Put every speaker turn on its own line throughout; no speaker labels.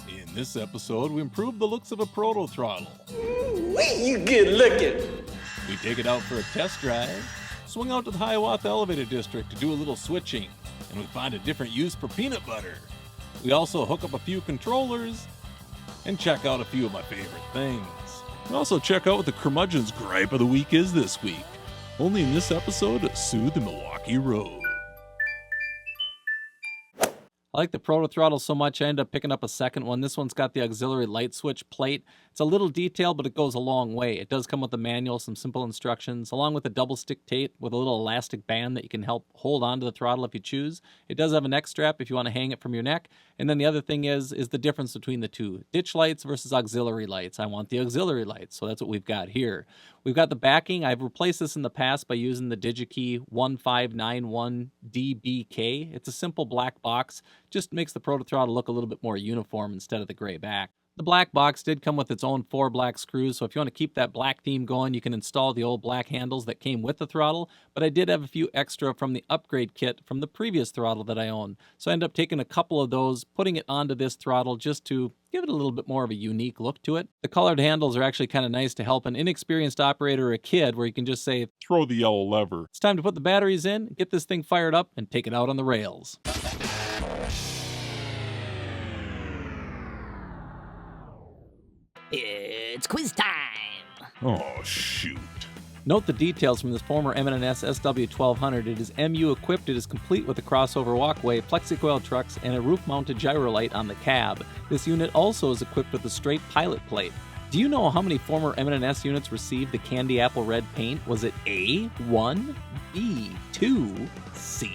In this episode, we improve the looks of a ProtoThrottle.
Wee, you good looking.
We take it out for a test drive, swing out to the Hiawatha Elevated District to do a little switching, and we find a different use for peanut butter. We also hook up a few controllers and check out a few of my favorite things. We also check out what the Curmudgeon's Gripe of the Week is this week. Only in this episode of SOO The Milwaukee Road. I like the ProtoThrottle so much I ended up picking up a second one. This one's got the auxiliary light switch plate. It's a little detailed, but it goes a long way. It does come with a manual, some simple instructions, along with a double stick tape with a little elastic band that you can help hold onto the throttle if you choose. It does have a neck strap if you want to hang it from your neck. And then the other thing is the difference between the two. Ditch lights versus auxiliary lights. I want the auxiliary lights, so that's what we've got here. We've got the backing. I've replaced this in the past by using the DigiKey 1591DBK. It's a simple black box. Just makes the ProtoThrottle look a little bit more uniform instead of the gray back. The black box did come with its own 4 black screws, so if you want to keep that black theme going, you can install the old black handles that came with the throttle, but I did have a few extra from the upgrade kit from the previous throttle that I owned. So I ended up taking a couple of those, putting it onto this throttle just to give it a little bit more of a unique look to it. The colored handles are actually kind of nice to help an inexperienced operator or a kid where you can just say,
Throw the yellow lever.
it's time to put the batteries in, get this thing fired up, and take it out on the rails.
It's quiz time!
Oh, shoot.
Note the details from this former M&S SW1200. It is MU equipped. It is complete with a crossover walkway, plexicoil trucks, and a roof-mounted gyro light on the cab. This unit also is equipped with a straight pilot plate. Do you know how many former M&S units received the candy apple red paint? Was it A, 1, B, 2, C,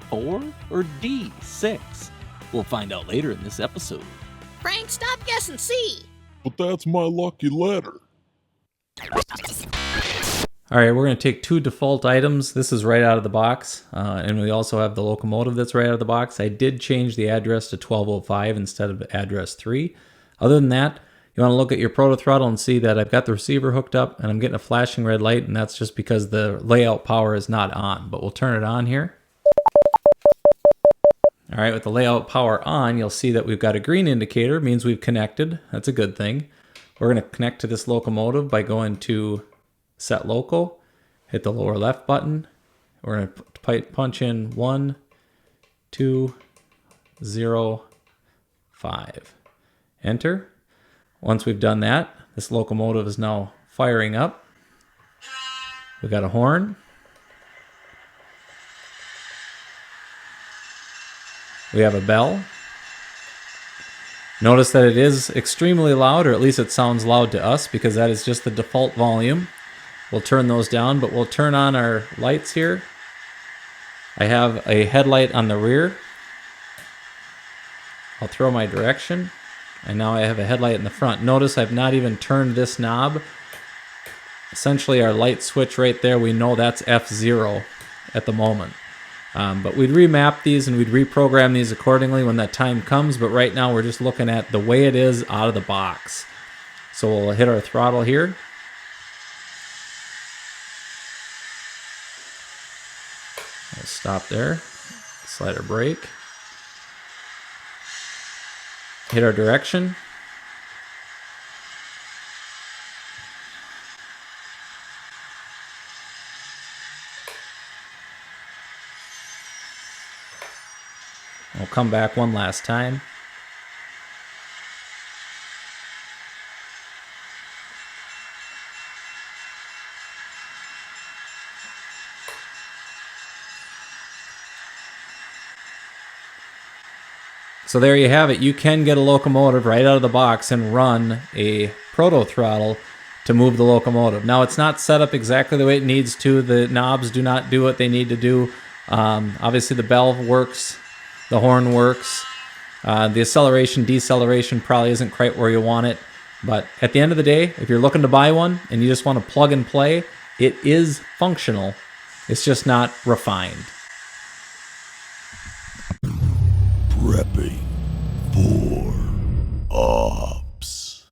4, or D, 6? We'll find out later in this episode.
Frank, stop guessing C!
But that's my lucky letter.
All right, we're going to take 2 default items. This is right out of the box, and we also have the locomotive that's right out of the box. I did change the address to 1205 instead of address 3. Other than that, you want to look at your ProtoThrottle and see that I've got the receiver hooked up and I'm getting a flashing red light, and that's just because the layout power is not on, but we'll turn it on here. All right, with the layout power on, you'll see that we've got a green indicator, means we've connected. That's a good thing. We're going to connect to this locomotive by going to Set Local, hit the lower left button. We're going to punch in 1, 2, 0, 5. Enter. Once we've done that, this locomotive is now firing up. We've got a horn. We have a bell. Notice that it is extremely loud, or at least it sounds loud to us, because that is just the default volume. We'll turn those down, but we'll turn on our lights here. I have a headlight on the rear. I'll throw my direction, and now I have a headlight in the front. Notice I've not even turned this knob. Essentially our light switch right there, we know that's F0 at the moment. But we'd remap these and we'd reprogram these accordingly when that time comes. But right now we're just looking at the way it is out of the box. So we'll hit our throttle here. We'll stop there. Slide our brake. Hit our direction. We'll come back one last time. So there you have it. You can get a locomotive right out of the box and run a ProtoThrottle to move the locomotive. Now, it's not set up exactly the way it needs to. The knobs do not do what they need to do. Obviously, the bell works. The horn works. The acceleration, deceleration probably isn't quite where you want it. But at the end of the day, if you're looking to buy one and you just want to plug and play, it is functional. It's just not refined.
Prepping for ops.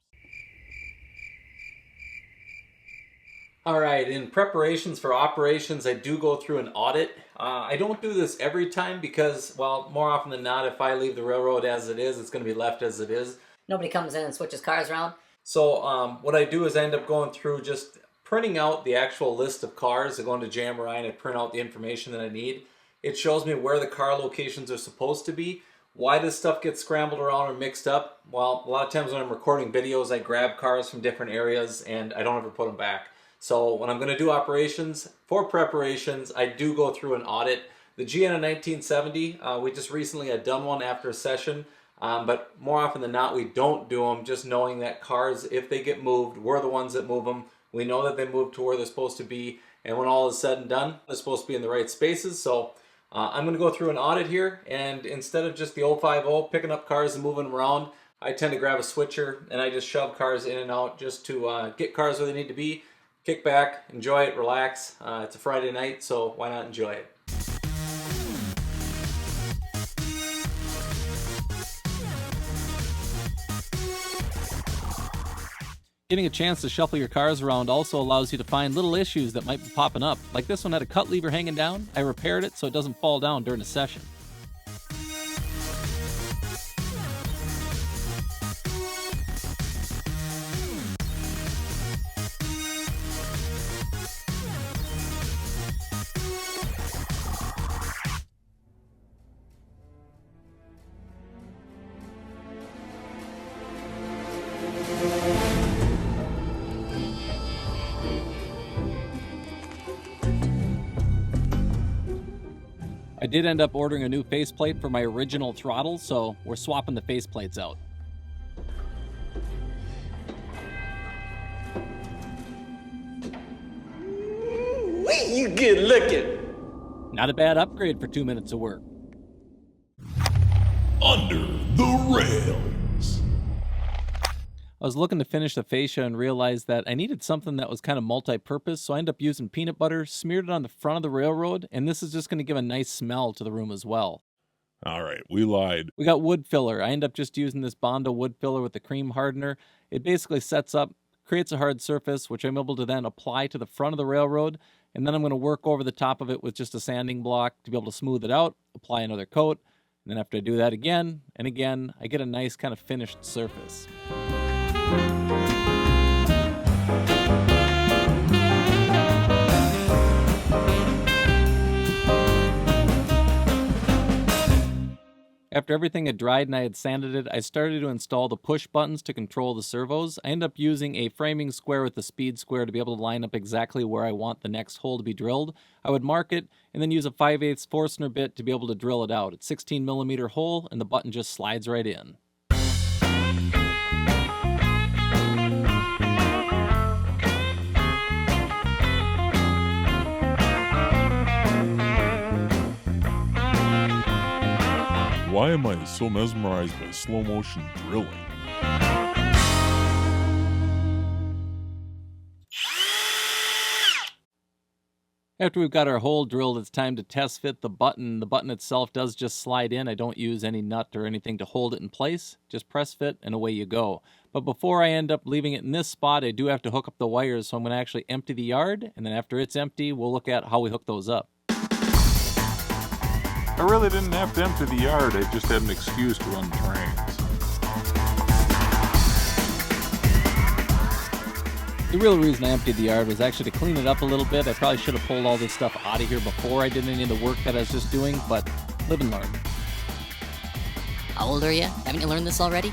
All right, in preparations for operations, I do go through an audit. I don't do this every time because, well, more often than not, if I leave the railroad as it is, it's going to be left as it is.
Nobody comes in and switches cars around?
So what I do is I end up going through just printing out the actual list of cars. I go into Jamboree and I print out the information that I need. It shows me where the car locations are supposed to be. Why this stuff gets scrambled around or mixed up? Well, a lot of times when I'm recording videos, I grab cars from different areas and I don't ever put them back. So when I'm going to do operations, for preparations, I do go through an audit. The GN 1970, we just recently had done one after a session, but more often than not, we don't do them, just knowing that cars, if they get moved, we're the ones that move them. We know that they move to where they're supposed to be, and when all is said and done, they're supposed to be in the right spaces. So I'm going to go through an audit here, and instead of just the 050 picking up cars and moving them around, I tend to grab a switcher and I just shove cars in and out just to get cars where they need to be, kick back, enjoy it, relax. It's a Friday night, so why not enjoy it? Getting a chance to shuffle your cars around also allows you to find little issues that might be popping up. Like this one had a cut lever hanging down. I repaired it so it doesn't fall down during a session. I did end up ordering a new faceplate for my original throttle, so we're swapping the faceplates out.
Wee, you good looking.
Not a bad upgrade for 2 minutes of work.
Under the rails.
I was looking to finish the fascia and realized that I needed something that was kind of multi-purpose, so I ended up using peanut butter, smeared it on the front of the railroad, and this is just going to give a nice smell to the room as well.
All right, we lied.
We got wood filler. I end up just using this Bondo wood filler with the cream hardener. It basically sets up, creates a hard surface, which I'm able to then apply to the front of the railroad, and then I'm going to work over the top of it with just a sanding block to be able to smooth it out, apply another coat, and then after I do that again and again, I get a nice kind of finished surface. After everything had dried and I had sanded it, I started to install the push buttons to control the servos. I ended up using a framing square with the speed square to be able to line up exactly where I want the next hole to be drilled. I would mark it and then use a 5/8 Forstner bit to be able to drill it out. It's 16mm hole and the button just slides right in.
Why am I so mesmerized by slow motion drilling?
After we've got our hole drilled, it's time to test fit the button. The button itself does just slide in. I don't use any nut or anything to hold it in place. Just press fit and away you go. But before I end up leaving it in this spot, I do have to hook up the wires, so I'm going to actually empty the yard, and then after it's empty, we'll look at how we hook those up.
I really didn't have to empty the yard, I just had an excuse to run trains.
The real reason I emptied the yard was actually to clean it up a little bit. I probably should have pulled all this stuff out of here before I did any of the work that I was just doing, but live and learn.
How old are you? Haven't you learned this already?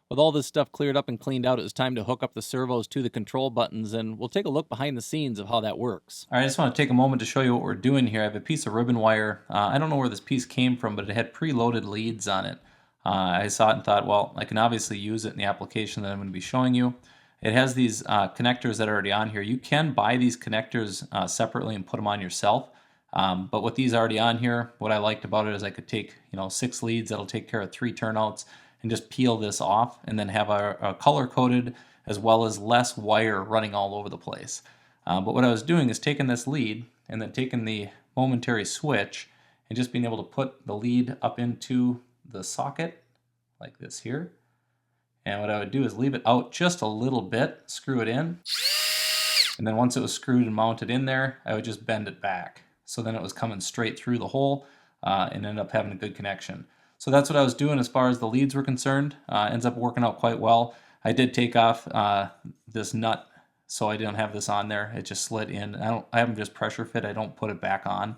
With all this stuff cleared up and cleaned out, it was time to hook up the servos to the control buttons, and we'll take a look behind the scenes of how that works. All right, I just want to take a moment to show you what we're doing here. I have a piece of ribbon wire. I don't know where this piece came from, but it had preloaded leads on it. I saw it and thought, well, I can obviously use it in the application that I'm going to be showing you. It has these connectors that are already on here. You can buy these connectors separately and put them on yourself. But with these already on here, what I liked about it is I could take 6 leads that'll take care of 3 turnouts and just peel this off and then have a color-coded as well as less wire running all over the place. But what I was doing is taking this lead and then taking the momentary switch and just being able to put the lead up into the socket like this here. And what I would do is leave it out just a little bit, screw it in, and then once it was screwed and mounted in there, I would just bend it back. So then it was coming straight through the hole and ended up having a good connection. So that's what I was doing as far as the leads were concerned. Ends up working out quite well. I did take off this nut, so I didn't have this on there. It just slid in. I have them just pressure fit. I don't put it back on.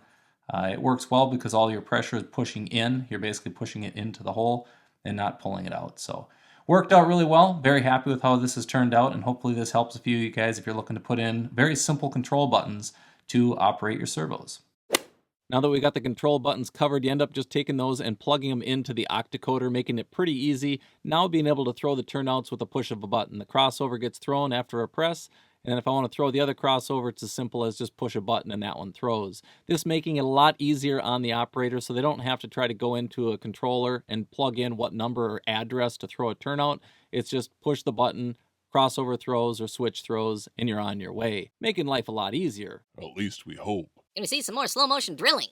It works well because all your pressure is pushing in. You're basically pushing it into the hole and not pulling it out. So worked out really well. Very happy with how this has turned out, and hopefully this helps a few of you guys if you're looking to put in very simple control buttons to operate your servos. Now that we got the control buttons covered, you end up just taking those and plugging them into the octacoder, making it pretty easy. Now being able to throw the turnouts with a push of a button. The crossover gets thrown after a press, and then if I want to throw the other crossover, it's as simple as just push a button and that one throws. This making it a lot easier on the operator so they don't have to try to go into a controller and plug in what number or address to throw a turnout. It's just push the button, crossover throws or switch throws, and you're on your way. Making life a lot easier.
At least we hope.
Can we see some more slow motion drilling?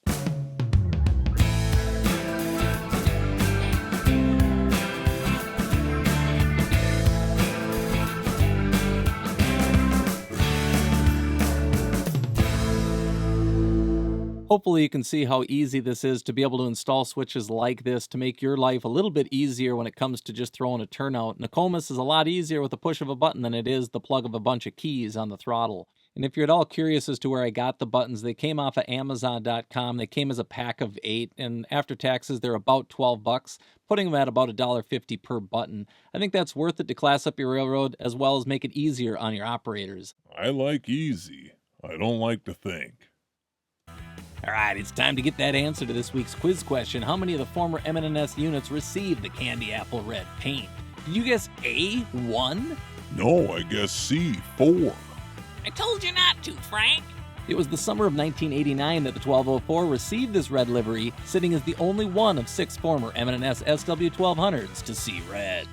Hopefully you can see how easy this is to be able to install switches like this to make your life a little bit easier when it comes to just throwing a turnout. Nokomis is a lot easier with the push of a button than it is the plug of a bunch of keys on the throttle. And if you're at all curious as to where I got the buttons, they came off of Amazon.com. They came as a pack of 8, and after taxes, they're about $12, putting them at about $1.50 per button. I think that's worth it to class up your railroad as well as make it easier on your operators.
I like easy. I don't like to think.
All right, it's time to get that answer to this week's quiz question. How many of the former M&S units received the candy apple red paint? Did you guess A, 1?
No, I guess C, 4.
I told you not to, Frank.
It was the summer of 1989 that the 1204 received this red livery, sitting as the only one of 6 former M&S SW1200s to see red.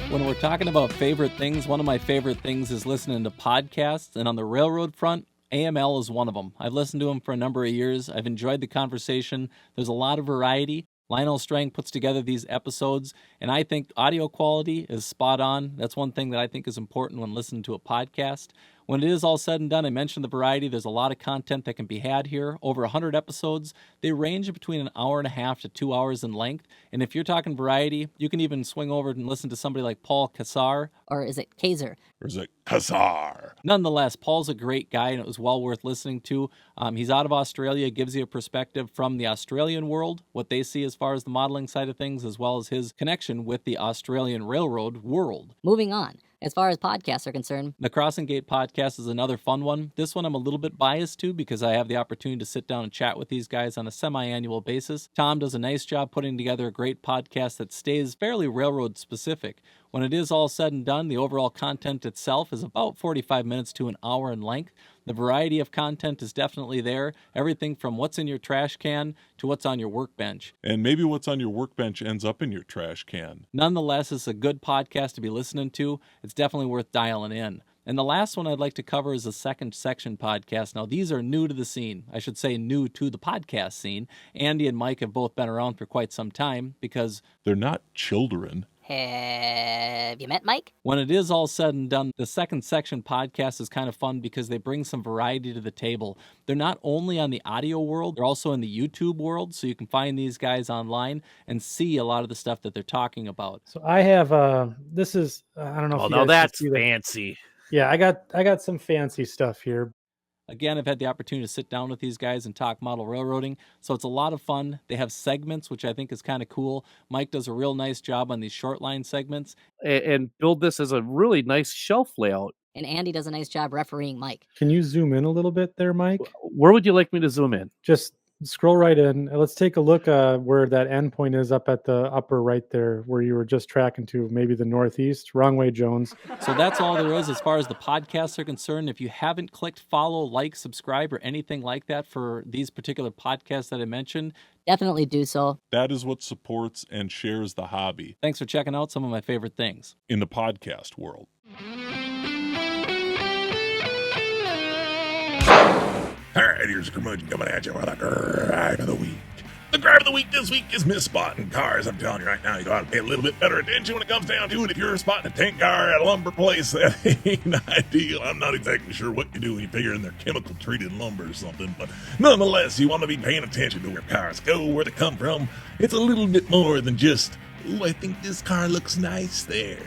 When we're talking about favorite things, one of my favorite things is listening to podcasts, and on the railroad front, AML is one of them. I've listened to them for a number of years. I've enjoyed the conversation. There's a lot of variety. Lionel Strang puts together these episodes, and I think audio quality is spot on. That's one thing that I think is important when listening to a podcast. When it is all said and done, I mentioned the variety. There's a lot of content that can be had here. Over 100 episodes. They range between an hour and a half to 2 hours in length. And if you're talking variety, you can even swing over and listen to somebody like Paul Kassar.
Or is it Kaiser?
Or is it Kazar?
Nonetheless, Paul's a great guy, and it was well worth listening to. He's out of Australia, gives you a perspective from the Australian world, what they see as far as the modeling side of things, as well as his connection with the Australian railroad world.
Moving on. As far as podcasts are concerned,
The Crossing Gate podcast is another fun one. This one I'm a little bit biased to because I have the opportunity to sit down and chat with these guys on a semi-annual basis. Tom does a nice job putting together a great podcast that stays fairly railroad specific. When it is all said and done, the overall content itself is about 45 minutes to an hour in length. The variety of content is definitely there. Everything from what's in your trash can to what's on your workbench.
And maybe what's on your workbench ends up in your trash can.
Nonetheless, it's a good podcast to be listening to. It's definitely worth dialing in. And the last one I'd like to cover is the Second Section podcast. Now, these are new to the scene. I should say new to the podcast scene. Andy and Mike have both been around for quite some time because
They're not children.
have you met Mike?
when it is all said and done, the Second Section podcast is kind of fun because they bring some variety to the table. They're not only on the audio world, they're also in the YouTube world, so you can find these guys online and see a lot of the stuff that they're talking about.
So I have this is I don't know if
Oh,
you
now
guys can
that's
see that.
fancy.
Yeah, I got some fancy stuff here.
Again, I've had the opportunity to sit down with these guys and talk model railroading, so it's a lot of fun. They have segments, which I think is kind of cool. Mike does a real nice job on these short line segments.
And build this as a really nice shelf layout.
And Andy does a nice job refereeing Mike.
Can you zoom in a little bit there, Mike?
Where would you like me to zoom in?
Just scroll right in. Let's take a look where that endpoint is up at the upper right there, where you were just tracking to, maybe the northeast. Wrong way, Jones.
So that's all there is as far as the podcasts are concerned. If you haven't clicked follow, like, subscribe, or anything like that for these particular podcasts that I mentioned,
Definitely do so.
That is what supports and shares the hobby
thanks for checking out some of my favorite things.
in the podcast world. All right, here's Curmudgeon coming at you with a gripe of the week.
The gripe of the week this week is misspotting cars. I'm telling you right now, you gotta pay a little bit better attention when it comes down to it. If you're spotting a tank car at a lumber place, that ain't ideal. I'm not exactly sure what you do when you figure in their chemical treated lumber or something, but nonetheless, you want to be paying attention to where cars go, where they come from. It's a little bit more than just, ooh, I think this car looks nice there.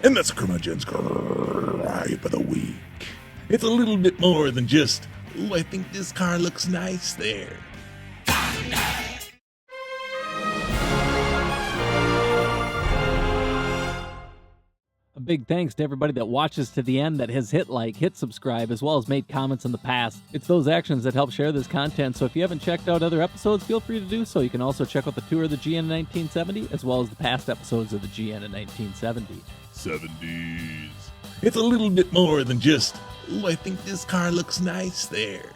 And that's Curmudgeon's gripe of the week. It's a little bit more than just, ooh, I think this car looks nice there.
A big thanks to everybody that watches to the end, that has hit like, hit subscribe, as well as made comments in the past. It's those actions that help share this content, so if you haven't checked out other episodes, feel free to do so. You can also check out the tour of the GN in 1970, as well as the past episodes of the GN in 1970.
70s. It's a little bit more than just, ooh, I think this car looks nice there.